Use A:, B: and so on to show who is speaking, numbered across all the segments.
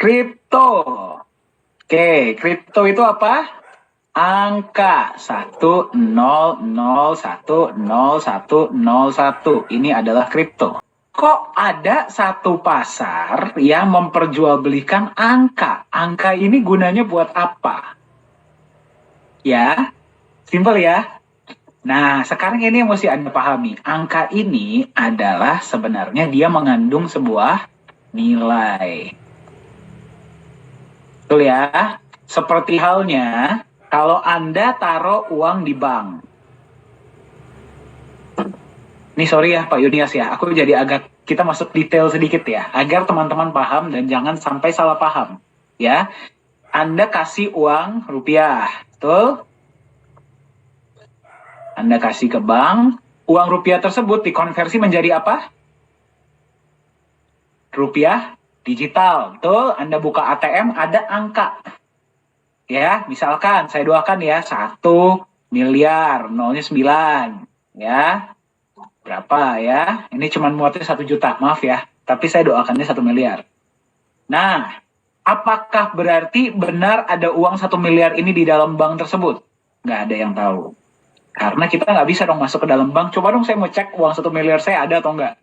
A: Kripto. Oke, kripto itu apa? Angka 100101001. Ini adalah kripto. Kok ada satu pasar yang memperjualbelikan angka? Angka ini gunanya buat apa? Ya, simpel ya. Nah, sekarang ini yang mesti Anda pahami. Angka ini adalah sebenarnya dia mengandung sebuah nilai. Betul ya? Seperti halnya kalau Anda taruh uang di bank. Ini sorry ya Pak Yunias ya, aku jadi kita masuk detail sedikit ya, agar teman-teman paham dan jangan sampai salah paham. Ya, Anda kasih uang rupiah, betul? Anda kasih ke bank, uang rupiah tersebut dikonversi menjadi apa? Rupiah digital, betul? Anda buka ATM, ada angka. Ya, misalkan saya doakan ya, 1 miliar, nolnya 9. Ya, berapa ya? Ini cuma muatnya 1 juta, maaf ya. Tapi saya doakannya 1 miliar. Nah, apakah berarti benar ada uang 1 miliar ini di dalam bank tersebut? Nggak ada yang tahu. Karena kita nggak bisa dong masuk ke dalam bank. Coba dong saya mau cek uang 1 miliar saya ada atau enggak.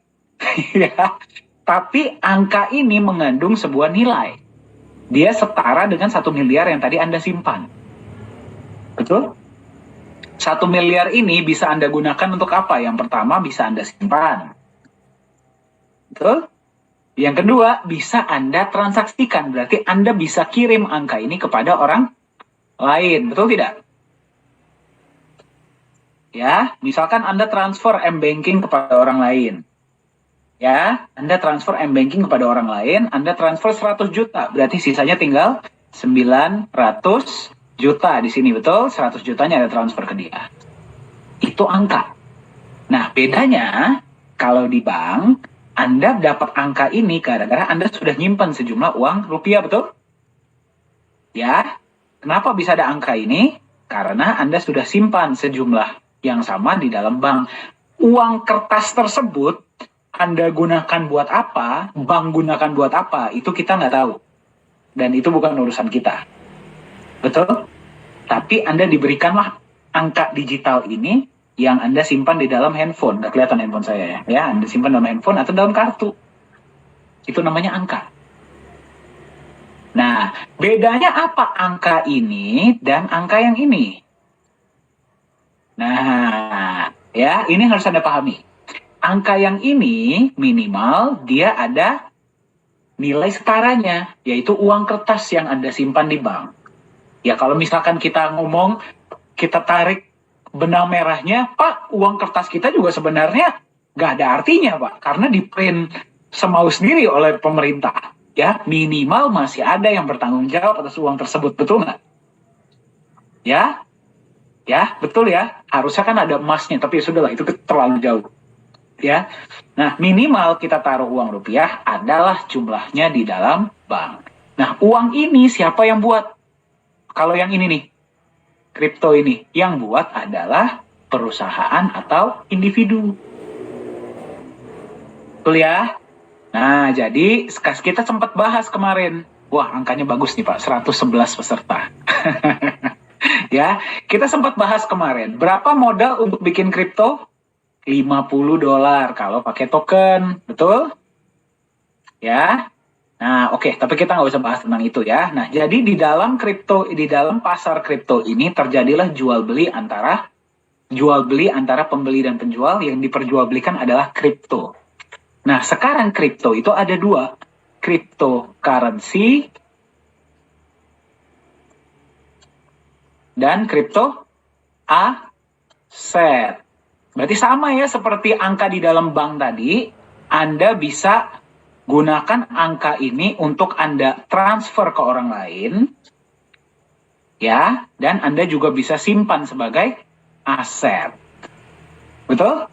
A: Ya. Tapi angka ini mengandung sebuah nilai. Dia setara dengan 1 miliar yang tadi Anda simpan. Betul? 1 miliar ini bisa Anda gunakan untuk apa? Yang pertama bisa Anda simpan. Betul? Yang kedua, bisa Anda transaksikan. Berarti Anda bisa kirim angka ini kepada orang lain. Betul tidak? Ya, misalkan Anda transfer M-Banking kepada orang lain. Ya, Anda transfer M-Banking kepada orang lain, Anda transfer 100 juta. Berarti sisanya tinggal 900 juta di sini, betul? 100 jutanya ada transfer ke dia. Itu angka. Nah, bedanya kalau di bank, Anda dapat angka ini gara-gara Anda sudah nyimpan sejumlah uang rupiah, betul? Ya, kenapa bisa ada angka ini? Karena Anda sudah simpan sejumlah yang sama di dalam bank. Uang kertas tersebut Anda gunakan buat apa, bank gunakan buat apa, itu kita nggak tahu. Dan itu bukan urusan kita. Betul? Tapi Anda diberikanlah angka digital ini yang Anda simpan di dalam handphone. Nggak kelihatan handphone saya ya. Ya, Anda simpan dalam handphone atau dalam kartu. Itu namanya angka. Nah, bedanya apa angka ini dan angka yang ini? Nah, ya, ini harus Anda pahami. Angka yang ini minimal dia ada nilai setaranya, yaitu uang kertas yang Anda simpan di bank. Ya kalau misalkan kita ngomong, kita tarik benang merahnya, Pak, uang kertas kita juga sebenarnya nggak ada artinya, Pak. Karena di print semau sendiri oleh pemerintah. Ya, minimal masih ada yang bertanggung jawab atas uang tersebut, betul nggak? Ya, ya, betul ya. Harusnya kan ada emasnya, tapi ya sudahlah, itu terlalu jauh. Ya, nah minimal kita taruh uang rupiah adalah jumlahnya di dalam bank. Nah uang ini siapa yang buat? Kalau yang ini nih, kripto ini, yang buat adalah perusahaan atau individu. Betul ya? Nah jadi kita sempat bahas kemarin. Wah angkanya bagus nih Pak, 111 peserta. Ya, kita sempat bahas kemarin. Berapa modal untuk bikin kripto? $50 kalau pakai token, betul? Ya. Nah, oke, tapi kita nggak usah bahas tentang itu ya. Nah, jadi di dalam pasar kripto ini terjadilah jual beli antara pembeli dan penjual. Yang diperjualbelikan adalah kripto. Nah, sekarang kripto itu ada 2, cryptocurrency dan crypto asset. Berarti sama ya seperti angka di dalam bank tadi, Anda bisa gunakan angka ini untuk Anda transfer ke orang lain, ya, dan Anda juga bisa simpan sebagai aset. Betul?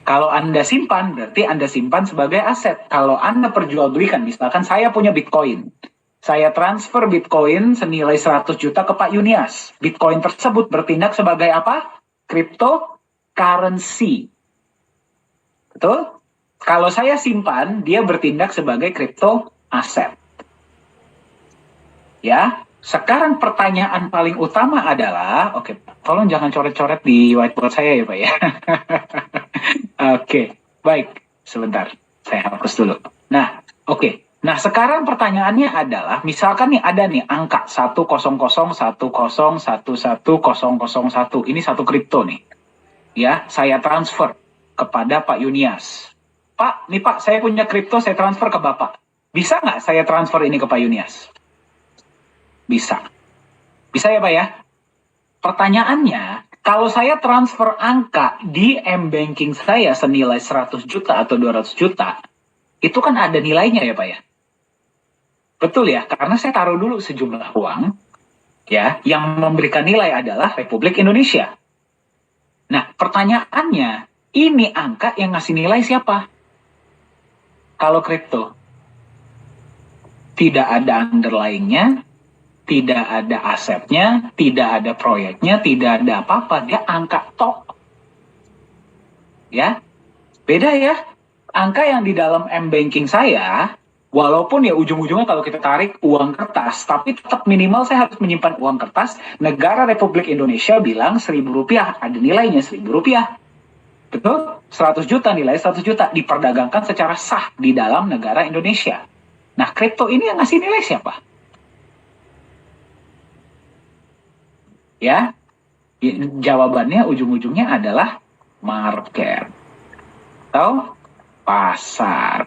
A: Kalau Anda simpan, berarti Anda simpan sebagai aset. Kalau Anda perjualbelikan, misalkan saya punya Bitcoin, saya transfer Bitcoin senilai 100 juta ke Pak Yunias. Bitcoin tersebut bertindak sebagai apa? Cryptocurrency. Betul? Kalau saya simpan, dia bertindak sebagai crypto aset. Ya, sekarang pertanyaan paling utama adalah, oke, tolong jangan coret-coret di whiteboard saya ya Pak ya. Oke, baik, sebentar, saya hapus dulu. Nah, oke. Nah, sekarang pertanyaannya adalah, misalkan nih ada nih angka 10010111101. Ini satu kripto nih. Ya, saya transfer kepada Pak Yunias. Pak, nih Pak, saya punya kripto, saya transfer ke Bapak. Bisa nggak saya transfer ini ke Pak Yunias? Bisa. Bisa ya Pak ya? Pertanyaannya, kalau saya transfer angka di M-Banking saya senilai 100 juta atau 200 juta, itu kan ada nilainya ya Pak ya? Betul ya, karena saya taruh dulu sejumlah uang, ya, yang memberikan nilai adalah Republik Indonesia. Nah, pertanyaannya, ini angka yang ngasih nilai siapa? Kalau kripto, tidak ada underlying-nya, tidak ada asetnya, tidak ada proyeknya, tidak ada apa-apa, dia angka tok. Ya, beda ya. Angka yang di dalam M-Banking saya, walaupun ya ujung-ujungnya kalau kita tarik uang kertas, tapi tetap minimal saya harus menyimpan uang kertas. Negara Republik Indonesia bilang Rp1.000, ada nilainya Rp1.000. Betul? 100 juta, nilai 100 juta, diperdagangkan secara sah di dalam negara Indonesia. Nah, kripto ini yang ngasih nilai siapa? Ya, jawabannya ujung-ujungnya adalah market atau pasar.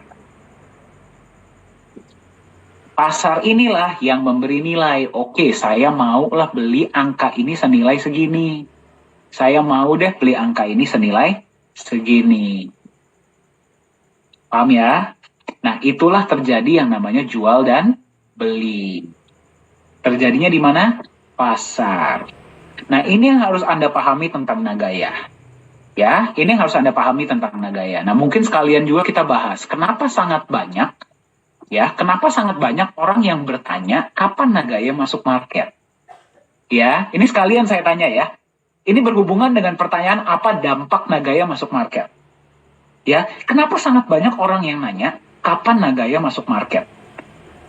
A: Pasar inilah yang memberi nilai. Oke, saya maulah beli angka ini senilai segini. Saya mau deh beli angka ini senilai segini. Paham ya? Nah, itulah terjadi yang namanya jual dan beli. Terjadinya di mana? Pasar. Nah, ini yang harus Anda pahami tentang Nagaya. Ya, ini yang harus Anda pahami tentang Nagaya. Nah, mungkin sekalian juga kita bahas, kenapa sangat banyak orang yang bertanya, kapan Nagaya masuk market? Ya, ini sekalian saya tanya ya. Ini berhubungan dengan pertanyaan apa dampak Nagaya masuk market. Ya, kenapa sangat banyak orang yang nanya, kapan Nagaya masuk market?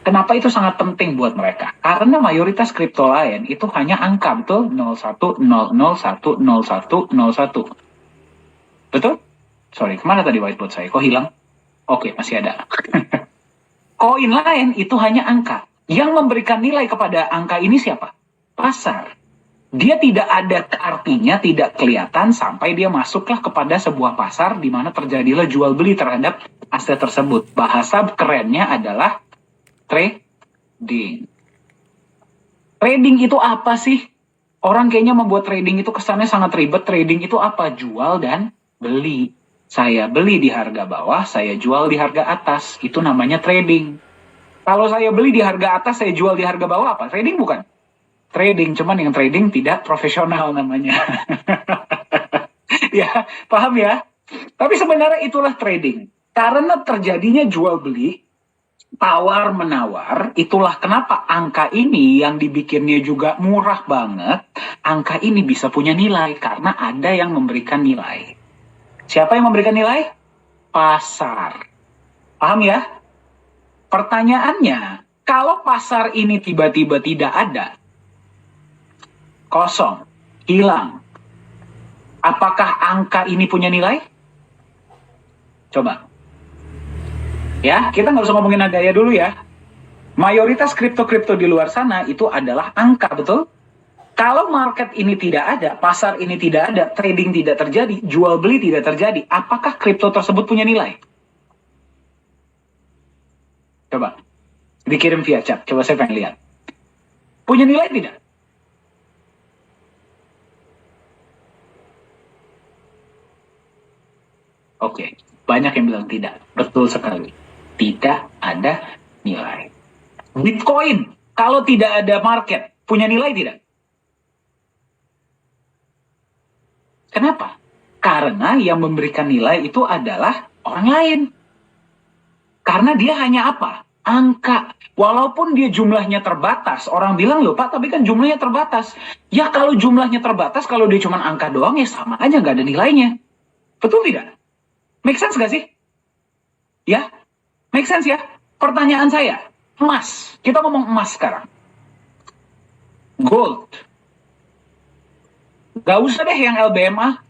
A: Kenapa itu sangat penting buat mereka? Karena mayoritas kripto lain itu hanya angka, betul? 0100100101. Betul? Sorry, kemana tadi whiteboard saya? Kok hilang? Oke, masih ada. Koin lain itu hanya angka. Yang memberikan nilai kepada angka ini siapa? Pasar. Dia tidak ada artinya, tidak kelihatan sampai dia masuklah kepada sebuah pasar di mana terjadilah jual beli terhadap aset tersebut. Bahasa kerennya adalah trading. Trading itu apa sih? Orang kayaknya membuat trading itu kesannya sangat ribet. Trading itu apa? Jual dan beli. Saya beli di harga bawah, saya jual di harga atas. Itu namanya trading. Kalau saya beli di harga atas, saya jual di harga bawah, apa? Trading bukan? Trading, cuman yang trading tidak profesional namanya. Ya, paham ya? Tapi sebenarnya itulah trading. Karena terjadinya jual beli, tawar menawar, itulah kenapa angka ini yang dibikinnya juga murah banget. Angka ini bisa punya nilai karena ada yang memberikan nilai. Siapa yang memberikan nilai? Pasar. Paham ya? Pertanyaannya, kalau pasar ini tiba-tiba tidak ada, kosong, hilang, apakah angka ini punya nilai? Coba. Ya, kita nggak usah ngomongin Nagaya dulu ya. Mayoritas kripto-kripto di luar sana itu adalah angka, betul? Kalau market ini tidak ada, pasar ini tidak ada, trading tidak terjadi, jual beli tidak terjadi, apakah kripto tersebut punya nilai? Coba. Dikirim via chat, coba saya pengen lihat. Punya nilai tidak? Oke, banyak yang bilang tidak. Betul sekali. Tidak ada nilai. Bitcoin, kalau tidak ada market, punya nilai tidak? Kenapa? Karena yang memberikan nilai itu adalah orang lain. Karena dia hanya apa? Angka. Walaupun dia jumlahnya terbatas, orang bilang, loh Pak, tapi kan jumlahnya terbatas. Ya kalau jumlahnya terbatas, kalau dia cuma angka doang, ya sama aja, nggak ada nilainya. Betul tidak? Make sense gak sih? Ya? Make sense ya? Pertanyaan saya, emas. Kita ngomong emas sekarang. Gold. Gak usah deh yang LBMA.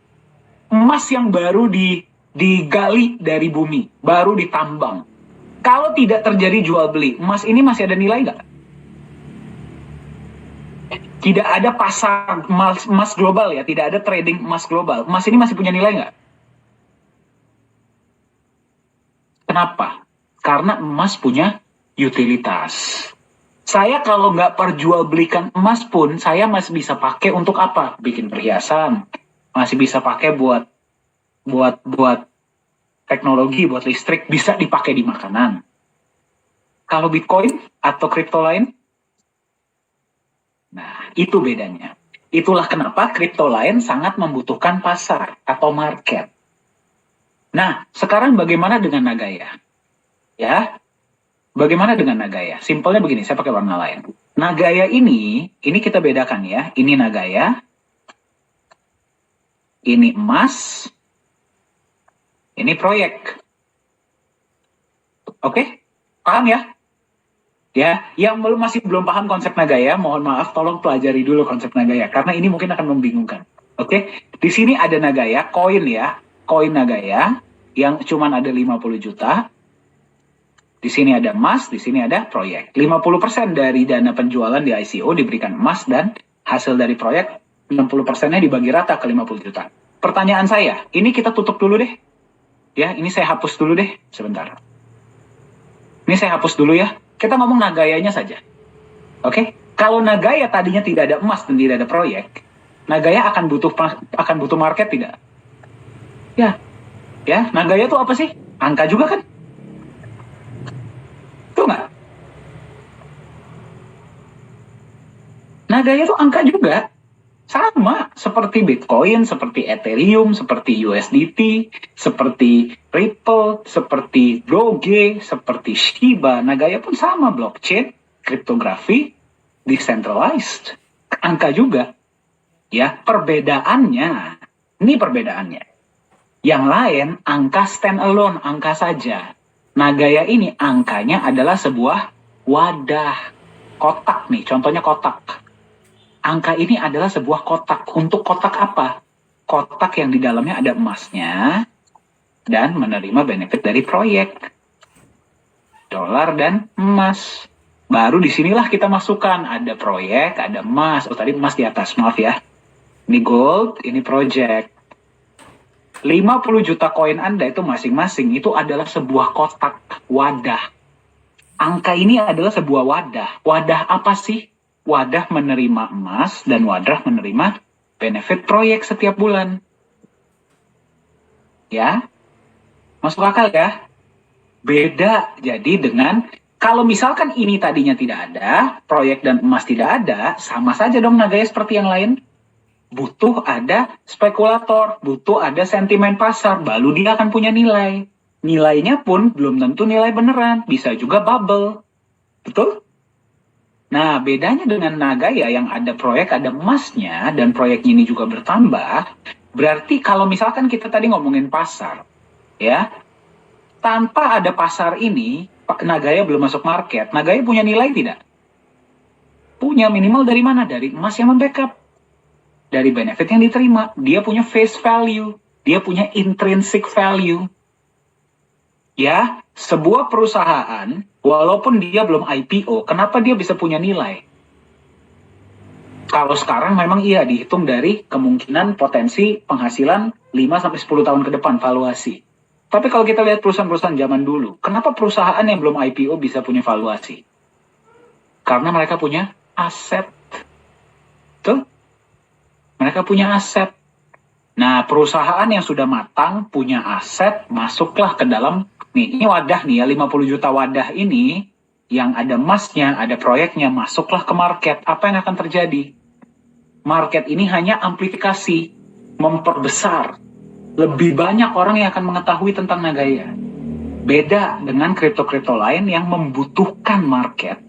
A: Emas yang baru digali dari bumi, baru ditambang. Kalau tidak terjadi jual beli, emas ini masih ada nilai nggak? Tidak ada pasar emas global ya, tidak ada trading emas global. Emas ini masih punya nilai nggak? Kenapa? Karena emas punya utilitas. Saya kalau nggak perjualbelikan emas pun, saya masih bisa pakai untuk apa? Bikin perhiasan. Masih bisa pakai buat teknologi, buat listrik, bisa dipakai di makanan. Kalau Bitcoin atau kripto lain, nah itu bedanya. Itulah kenapa kripto lain sangat membutuhkan pasar atau market. Nah, sekarang bagaimana dengan Nagaya? Ya, bagaimana dengan Nagaya? Simpelnya begini, saya pakai warna lain. Nagaya ini kita bedakan ya. Ini Nagaya, ini emas, ini proyek. Oke? Paham ya? Ya, yang masih belum paham konsep Nagaya, mohon maaf, tolong pelajari dulu konsep Nagaya, karena ini mungkin akan membingungkan. Oke? Di sini ada Nagaya, koin ya, koin Nagaya, yang cuma ada 50 juta. Di sini ada emas, di sini ada proyek. 50% dari dana penjualan di ICO diberikan emas, dan hasil dari proyek 60%-nya dibagi rata ke 50 juta. Pertanyaan saya, ini kita tutup dulu deh. Ya, ini saya hapus dulu deh, sebentar. Ini saya hapus dulu ya. Kita ngomong Nagayanya saja. Oke? Kalau Nagaya tadinya tidak ada emas dan tidak ada proyek, Nagaya akan butuh market tidak? Ya. Ya, Nagaya itu apa sih? Angka juga kan? Itu nggak? Nagaya itu angka juga. Sama seperti Bitcoin, seperti Ethereum, seperti USDT, seperti Ripple, seperti Doge, seperti Shiba. Nagaya pun sama, blockchain, kriptografi, decentralized. Angka juga. Ya, perbedaannya. Ini perbedaannya. Yang lain, angka standalone, angka saja. Nagaya ini angkanya adalah sebuah wadah. Kotak nih, contohnya kotak. Angka ini adalah sebuah kotak. Untuk kotak apa? Kotak yang di dalamnya ada emasnya dan menerima benefit dari proyek. Dolar dan emas. Baru disinilah kita masukkan. Ada proyek, ada emas. Oh, tadi emas di atas, maaf ya. Ini gold, ini proyek. 50 juta koin Anda itu masing-masing itu adalah sebuah kotak, wadah. Angka ini adalah sebuah wadah. Wadah apa sih? Wadah menerima emas dan wadah menerima benefit proyek setiap bulan. Ya, masuk akal ya? Beda jadi dengan, kalau misalkan ini tadinya tidak ada, proyek dan emas tidak ada, sama saja dong Nagaya seperti yang lain. Butuh ada spekulator, butuh ada sentimen pasar, baru dia akan punya nilai. Nilainya pun belum tentu nilai beneran, bisa juga bubble. Betul? Nah, bedanya dengan Nagaya yang ada proyek, ada emasnya, dan proyek ini juga bertambah, berarti kalau misalkan kita tadi ngomongin pasar, ya, tanpa ada pasar ini, Nagaya belum masuk market, Nagaya punya nilai tidak? Punya, minimal dari mana? Dari emas yang membackup. Dari benefit yang diterima. Dia punya face value. Dia punya intrinsic value. Ya, sebuah perusahaan, walaupun dia belum IPO, kenapa dia bisa punya nilai? Kalau sekarang memang iya dihitung dari kemungkinan potensi penghasilan 5-10 tahun ke depan, valuasi. Tapi kalau kita lihat perusahaan-perusahaan zaman dulu, kenapa perusahaan yang belum IPO bisa punya valuasi? Karena mereka punya aset. Tuh, mereka punya aset. Nah, perusahaan yang sudah matang, punya aset, masuklah ke dalam. Nih, ini wadah nih ya, 50 juta wadah ini, yang ada emasnya, ada proyeknya, masuklah ke market. Apa yang akan terjadi? Market ini hanya amplifikasi, memperbesar. Lebih banyak orang yang akan mengetahui tentang Nagaya. Beda dengan kripto-kripto lain yang membutuhkan market.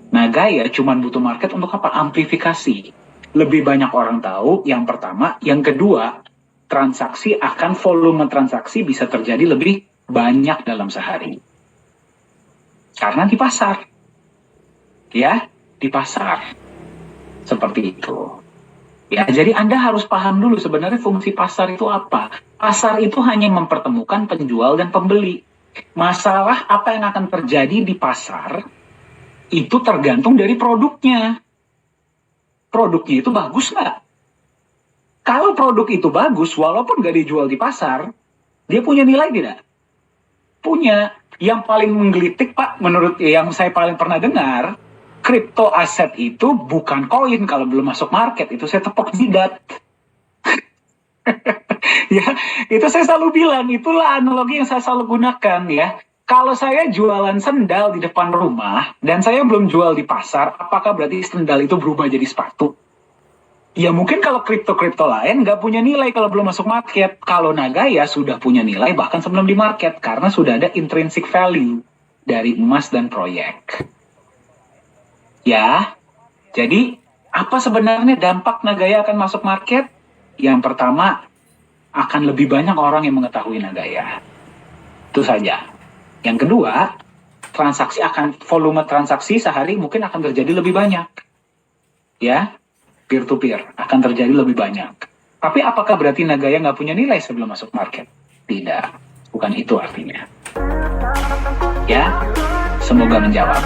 A: Nagaya cuma butuh market untuk apa? Amplifikasi. Lebih banyak orang tahu, yang pertama. Yang kedua, volume transaksi bisa terjadi lebih banyak dalam sehari. Karena di pasar. Ya, di pasar. Seperti itu. Ya, jadi Anda harus paham dulu sebenarnya fungsi pasar itu apa. Pasar itu hanya mempertemukan penjual dan pembeli. Masalah apa yang akan terjadi di pasar itu tergantung dari produknya. Produknya itu bagus nggak? Kalau produk itu bagus, walaupun nggak dijual di pasar, dia punya nilai tidak? Punya. Yang paling menggelitik, Pak, menurut yang saya paling pernah dengar, kripto aset itu bukan koin kalau belum masuk market. Itu saya tepok jidat. Ya, itu saya selalu bilang, itulah analogi yang saya selalu gunakan ya. Kalau saya jualan sendal di depan rumah dan saya belum jual di pasar, apakah berarti sendal itu berubah jadi sepatu? Ya mungkin kalau kripto-kripto lain nggak punya nilai kalau belum masuk market. Kalau Nagaya sudah punya nilai bahkan sebelum di market karena sudah ada intrinsic value dari emas dan proyek. Ya, jadi apa sebenarnya dampak Nagaya akan masuk market? Yang pertama, akan lebih banyak orang yang mengetahui Nagaya. Itu saja. Yang kedua, volume transaksi sehari mungkin akan terjadi lebih banyak. Ya, peer-to-peer akan terjadi lebih banyak. Tapi apakah berarti Nagaya nggak punya nilai sebelum masuk market? Tidak, bukan itu artinya. Ya, semoga menjawab.